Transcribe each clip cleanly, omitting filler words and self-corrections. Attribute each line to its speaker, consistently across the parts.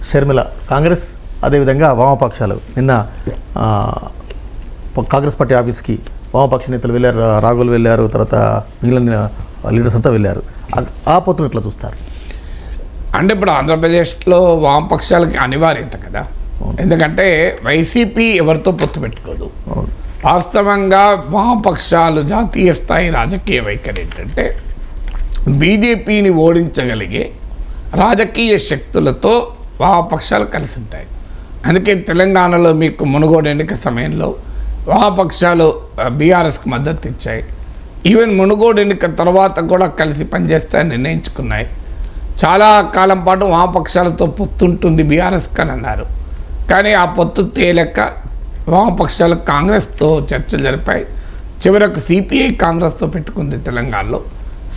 Speaker 1: షర్మిల కాంగ్రెస్ అదేవిధంగా వామపక్షాలు నిన్న కాంగ్రెస్ పార్టీ ఆఫీస్కి వామపక్ష నేతలు వెళ్ళారు, రాఘుల్ వెళ్ళారు, తర్వాత మిగిలిన లీడర్స్ అంతా వెళ్ళారు. ఆ పొత్తును ఎట్లా చూస్తారు?
Speaker 2: అంటే ఇప్పుడు ఆంధ్రప్రదేశ్లో వామపక్షాలకి అనివార్యత కదా, ఎందుకంటే వైసీపీ ఎవరితో పొత్తు పెట్టుకోదు. వాస్తవంగా వామపక్షాలు జాతీయ స్థాయి రాజకీయ వైఖరి ఏంటంటే బీజేపీని ఓడించగలిగే రాజకీయ శక్తులతో వామపక్షాలు కలిసి ఉంటాయి. అందుకే తెలంగాణలో మీకు మునుగోడు ఎన్నిక సమయంలో వామపక్షాలు బీఆర్ఎస్కి మద్దతు ఇచ్చాయి. ఈవెన్ మునుగోడు ఎన్నిక తర్వాత కూడా కలిసి పనిచేస్తాయని నిర్ణయించుకున్నాయి. చాలా కాలం పాటు వామపక్షాలతో పొత్తుంటుంది బీఆర్ఎస్కి అని అన్నారు. కానీ ఆ పొత్తు తేలక వామపక్షాలు కాంగ్రెస్తో చర్చలు జరిపాయి. చివరకు సిపిఐ కాంగ్రెస్తో పెట్టుకుంది తెలంగాణలో.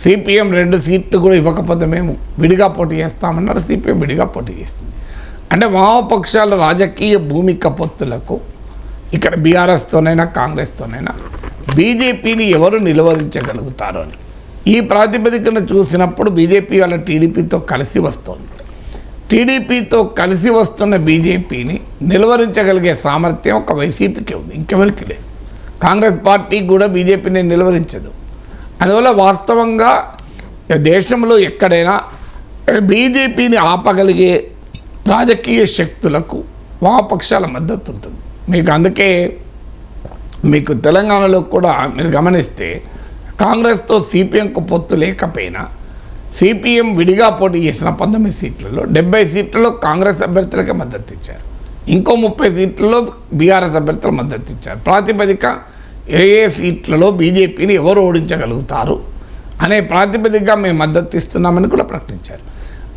Speaker 2: సిపిఎం 2 సీట్లు కూడా ఇవ్వకపోతే మేము విడిగా పోటీ చేస్తామన్నారు. సిపిఎం విడిగా పోటీ చేస్తుంది. అంటే వామపక్షాల రాజకీయ భూమిక పొత్తులకు ఇక్కడ బీఆర్ఎస్తోనైనా కాంగ్రెస్తోనైనా బీజేపీని ఎవరు నిలువరించగలుగుతారు అని ఈ ప్రాతిపదికను చూసినప్పుడు బీజేపీ వాళ్ళ టీడీపీతో కలిసి వస్తుంది. టీడీపీతో కలిసి వస్తున్న బీజేపీని నిలువరించగలిగే సామర్థ్యం ఒక వైసీపీకి ఉంది, ఇంకెవరికి లేదు. కాంగ్రెస్ పార్టీ కూడా బీజేపీని నిలువరించదు. అందువల్ల వాస్తవంగా దేశంలో ఎక్కడైనా బీజేపీని ఆపగలిగే రాజకీయ శక్తులకు వామపక్షాల మద్దతు ఉంటుంది. మీకు అందుకే మీకు తెలంగాణలో కూడా మీరు గమనిస్తే కాంగ్రెస్తో సిపిఎంకు పొత్తు లేకపోయినా సిపిఎం విడిగా పోటీ చేసిన 19 సీట్లలో 70 సీట్లలో కాంగ్రెస్ అభ్యర్థులకే మద్దతు ఇచ్చారు. ఇంకో 30 సీట్లలో బీఆర్ఎస్ అభ్యర్థులు మద్దతు ఇచ్చారు. ప్రాతిపదిక ఏ సీట్లలో బీజేపీని ఎవరు ఓడించగలుగుతారు అనే ప్రాతిపదికగా మేము మద్దతు ఇస్తున్నామని కూడా ప్రకటించారు.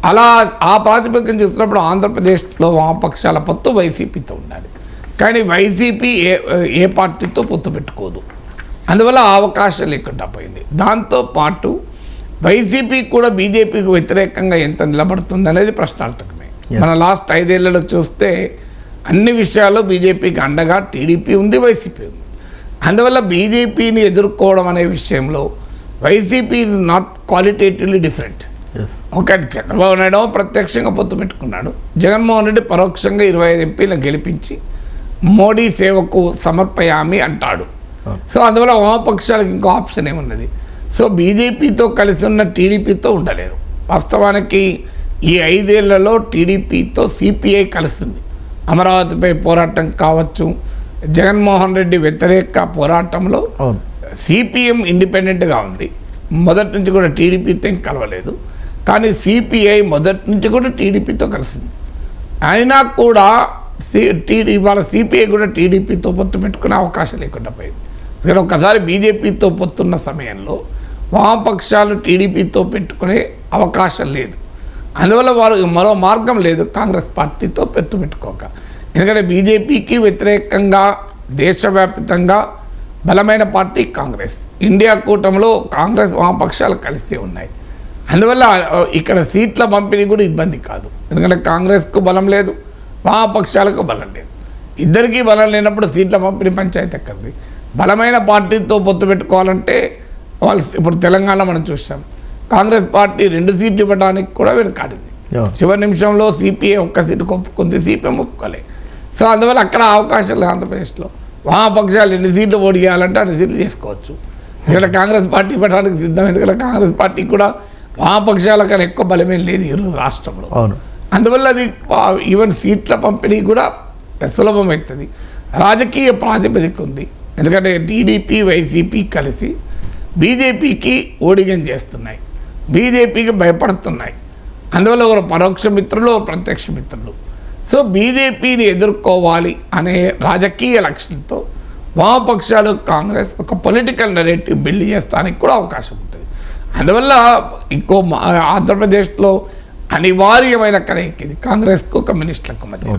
Speaker 2: అలా ఆ ప్రాతిపదికను చూసినప్పుడు ఆంధ్రప్రదేశ్లో వామపక్షాల పొత్తు వైసీపీతో ఉండాలి. కానీ వైసీపీ ఏ పార్టీతో పొత్తు పెట్టుకోదు. అందువల్ల అవకాశం లేకుండా పోయింది. దాంతోపాటు వైసీపీ కూడా బీజేపీకి వ్యతిరేకంగా ఎంత నిలబడుతుంది అనేది ప్రశ్నార్థకమే. మన లాస్ట్ 5 ఏళ్లలో చూస్తే అన్ని విషయాల్లో బీజేపీకి అండగా టీడీపీ ఉంది, వైసీపీ ఉంది. అందువల్ల బీజేపీని ఎదుర్కోవడం అనే విషయంలో YCP is not qualitatively different. ఒకటి చంద్రబాబు నాయుడు ప్రత్యక్షంగా పొత్తు పెట్టుకున్నాడు. జగన్మోహన్ రెడ్డి పరోక్షంగా 25 ఎంపీలను గెలిపించి మోడీ సేవకు సమర్పయామి అంటాడు. సో అందువల్ల వామపక్షాలకు ఇంకో ఆప్షన్ ఏమున్నది? సో బీజేపీతో కలిసి ఉన్న టీడీపీతో ఉండలేరు. వాస్తవానికి ఈ 5 ఏళ్లలో టీడీపీతో సిపిఐ కలిసింది. అమరావతిపై పోరాటం కావచ్చు, జగన్మోహన్ రెడ్డి వ్యతిరేక పోరాటంలో సిపిఎం ఇండిపెండెంట్గా ఉంది. మొదటి నుంచి కూడా టీడీపీతో కలవలేదు. కానీ సిపిఐ మొదటి నుంచి కూడా టీడీపీతో కలిసింది. అయినా కూడా ఇవాళ సిపిఐ కూడా టీడీపీతో పొత్తు పెట్టుకునే అవకాశం లేకుండా పోయింది. ఇక్కడ ఒకసారి బీజేపీతో పొత్తున్న సమయంలో వామపక్షాలు టీడీపీతో పెట్టుకునే అవకాశం లేదు. అందువల్ల వారు మరో మార్గం లేదు కాంగ్రెస్ పార్టీతో పొత్తు పెట్టుకోక. ఎందుకంటే బీజేపీకి వ్యతిరేకంగా దేశవ్యాప్తంగా బలమైన పార్టీ కాంగ్రెస్. ఇండియా కూటమిలో కాంగ్రెస్ వామపక్షాలు కలిసి ఉన్నాయి. అందువల్ల ఇక్కడ సీట్ల పంపిణీ కూడా ఇబ్బంది కాదు. ఎందుకంటే కాంగ్రెస్కు బలం లేదు, వామపక్షాలకు బలం లేదు. ఇద్దరికీ బలం లేనప్పుడు సీట్ల పంపిణీ పంచాయతీ ఎక్కడిది? బలమైన పార్టీతో పొత్తు పెట్టుకోవాలంటే వాళ్ళు ఇప్పుడు తెలంగాణ మనం చూసాం. కాంగ్రెస్ పార్టీ 2 సీట్లు ఇవ్వడానికి కూడా వెనుకాడింది. చివరి నిమిషంలో సిపిఐ 1 సీటు ఒప్పుకుంది, సిపిఎం ఒప్పుకోలే. సో అందువల్ల అక్కడ అవకాశం లేదు. ఆంధ్రప్రదేశ్లో వామపక్షాలు 2 సీట్లు ఓడి చేయాలంటే 2 సీట్లు చేసుకోవచ్చు. ఇక్కడ కాంగ్రెస్ పార్టీ ఇవ్వడానికి సిద్ధం. ఎందుకంటే కాంగ్రెస్ పార్టీ కూడా వామపక్షాల కన్నా ఎక్కువ బలమేం లేదు ఈరోజు రాష్ట్రంలో. అవును. అందువల్ల అది ఈవెన్ సీట్ల పంపిణీ కూడా సులభమవుతుంది. రాజకీయ ప్రాతిపదిక ఉంది. ఎందుకంటే టీడీపీ వైసీపీ కలిసి బీజేపీకి ఓడిగం చేస్తున్నాయి, బీజేపీకి భయపడుతున్నాయి. అందువల్ల ఒక పరోక్ష మిత్రులు, ప్రత్యక్ష మిత్రులు. సో బీజేపీని ఎదుర్కోవాలి అనే రాజకీయ లక్ష్యంతో వామపక్షాలు కాంగ్రెస్ ఒక పొలిటికల్ నెరేటివ్ బిల్డ్ చేస్తానికి కూడా అవకాశం ఉంటుంది. అందువల్ల ఇంకో ఆంధ్రప్రదేశ్లో అనివార్యమైన కలయిక ఇది కాంగ్రెస్కు కమ్యూనిస్టులకు మధ్య.